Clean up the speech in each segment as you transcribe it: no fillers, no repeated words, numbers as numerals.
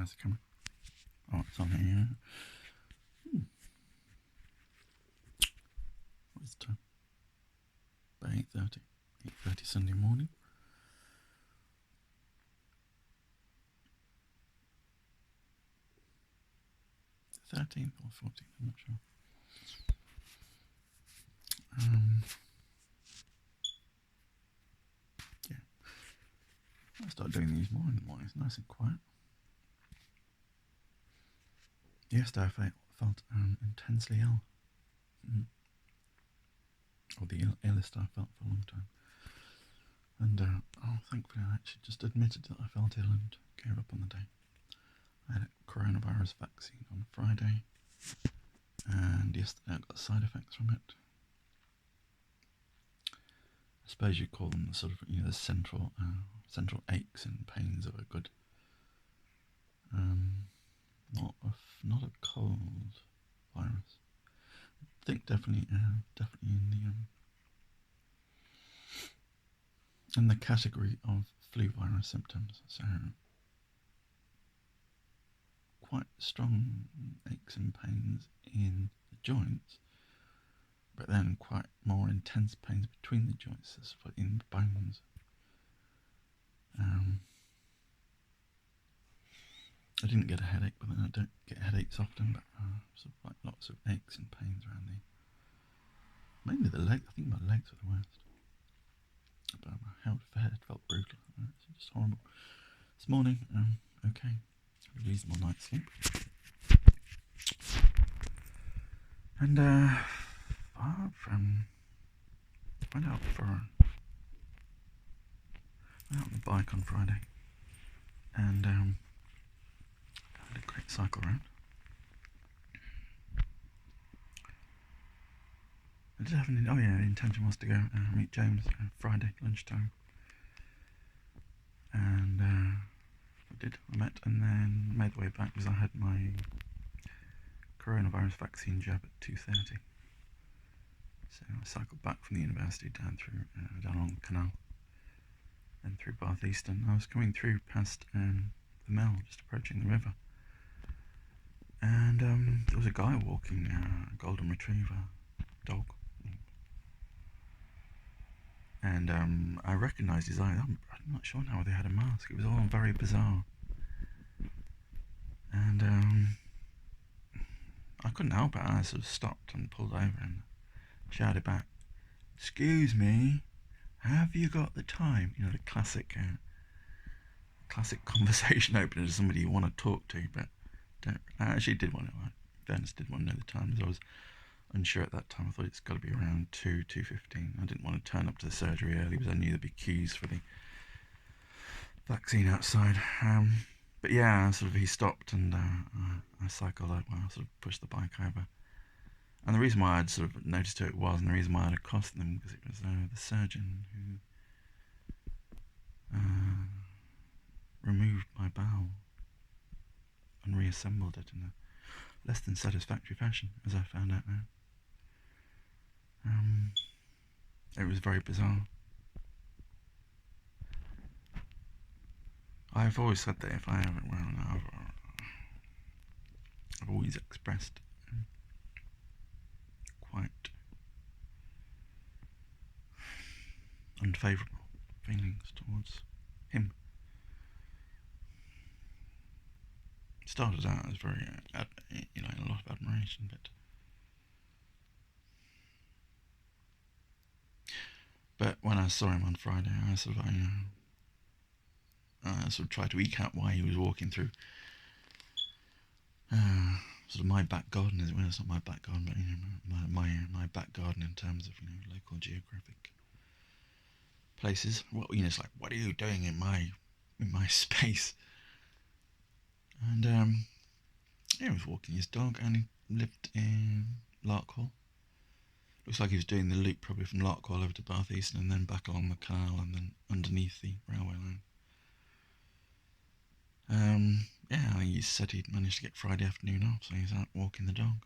Where's the camera? Oh, it's on here. What's the time? About 8:30. 8:30 Sunday morning. 13th or 14th, I'm not sure. Yeah. I'll start doing these more in the morning. It's nice and quiet. Yesterday I felt intensely ill. Or the illest I felt for a long time. And thankfully I actually just admitted that I felt ill and gave up on the day. I had a coronavirus vaccine on Friday, and yesterday I got side effects from it. I suppose you call them the sort of, the central aches and pains of a good, not a cold virus. I think definitely in the category of flu virus symptoms. So quite strong aches and pains in the joints, but then quite more intense pains between the joints, as in the bones. I didn't get a headache, but then I don't get headaches often, but sort of like lots of aches and pains around mainly the leg. I think my legs were the worst. But how it felt brutal. It's just horrible. This morning, okay, had a reasonable night's sleep. And went out on the bike on Friday, and had a great cycle round. I did have the intention was to go meet James Friday lunchtime, and I met and then made the way back because I had my coronavirus vaccine jab at 2:30. So I cycled back from the university down along the canal and through Bath Eastern. I was coming through past the mill, just approaching the river, and there was a guy walking a golden retriever dog, and I recognised his eyes. I'm not sure now whether he had a mask. It was all very bizarre, and I couldn't help it. I sort of stopped and pulled over and shouted back, "Excuse me, have you got the time?" The classic conversation opener to somebody you want to talk to, but I actually did want to. Fairness, did want to know the time, because I was unsure at that time. I thought it's got to be around 2:15. I didn't want to turn up to the surgery early because I knew there'd be queues for the vaccine outside. But yeah, he stopped and I cycled out. Well, I sort of pushed the bike over. And the reason why I'd sort of noticed who it was, and the reason why I'd accosted them, because it was the surgeon who removed my bowel and reassembled it in a less than satisfactory fashion, as I found out now. It was very bizarre. I've always said that if I haven't, I've always expressed quite unfavourable feelings towards him. It started out as very, a lot of admiration, but when I saw him on Friday, I sort of tried to eke out why he was walking through sort of my back garden, as well. It's not my back garden, but my back garden in terms of local geographic places. Well, it's like, what are you doing in my space? And he was walking his dog, and he lived in Larkhall. Looks like he was doing the loop probably from Larkhall over to Bath Eastern and then back along the canal and then underneath the railway line. He said he'd managed to get Friday afternoon off, so he's out walking the dog.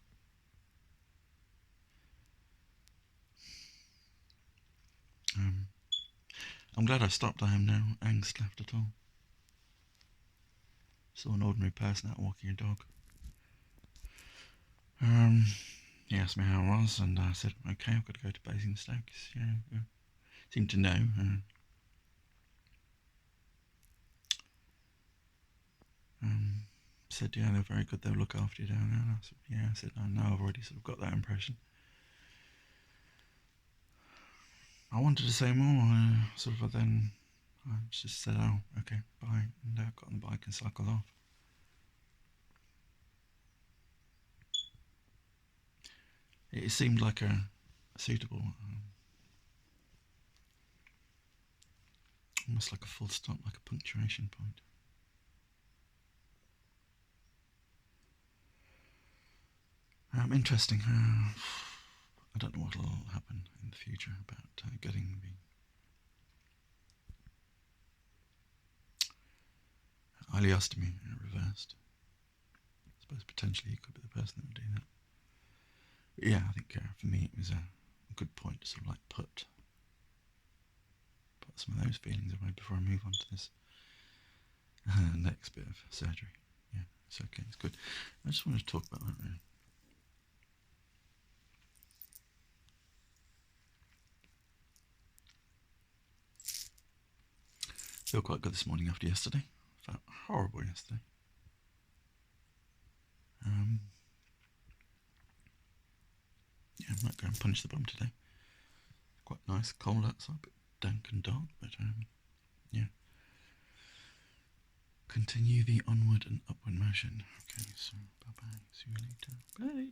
I'm glad I stopped. I have no angst left at all. saw an ordinary person out walking a dog. He asked me how I was, and I said, okay, I've got to go to Basingstoke. Seemed to know. Said, yeah, they're very good, they'll look after you down there. And I said, yeah, I know, I've already sort of got that impression. I wanted to say more, but then I just said, oh, okay, bye, and I got on the bike and cycled off. It seemed like a suitable, almost like a full stop, like a punctuation point. Interesting. I don't know what will happen in the future about getting the ileostomy reversed. I suppose potentially you could be the person that would do that. But yeah, I think for me it was a good point to sort of like put some of those feelings away before I move on to this next bit of surgery. Yeah, it's okay, it's good. I just wanted to talk about that really. Feel quite good this morning after yesterday. Felt horrible yesterday. Yeah, I might go and punch the bum today. Quite nice, cold outside, a bit dank and dark, but yeah. Continue the onward and upward motion. Okay, so bye bye. See you later. Bye.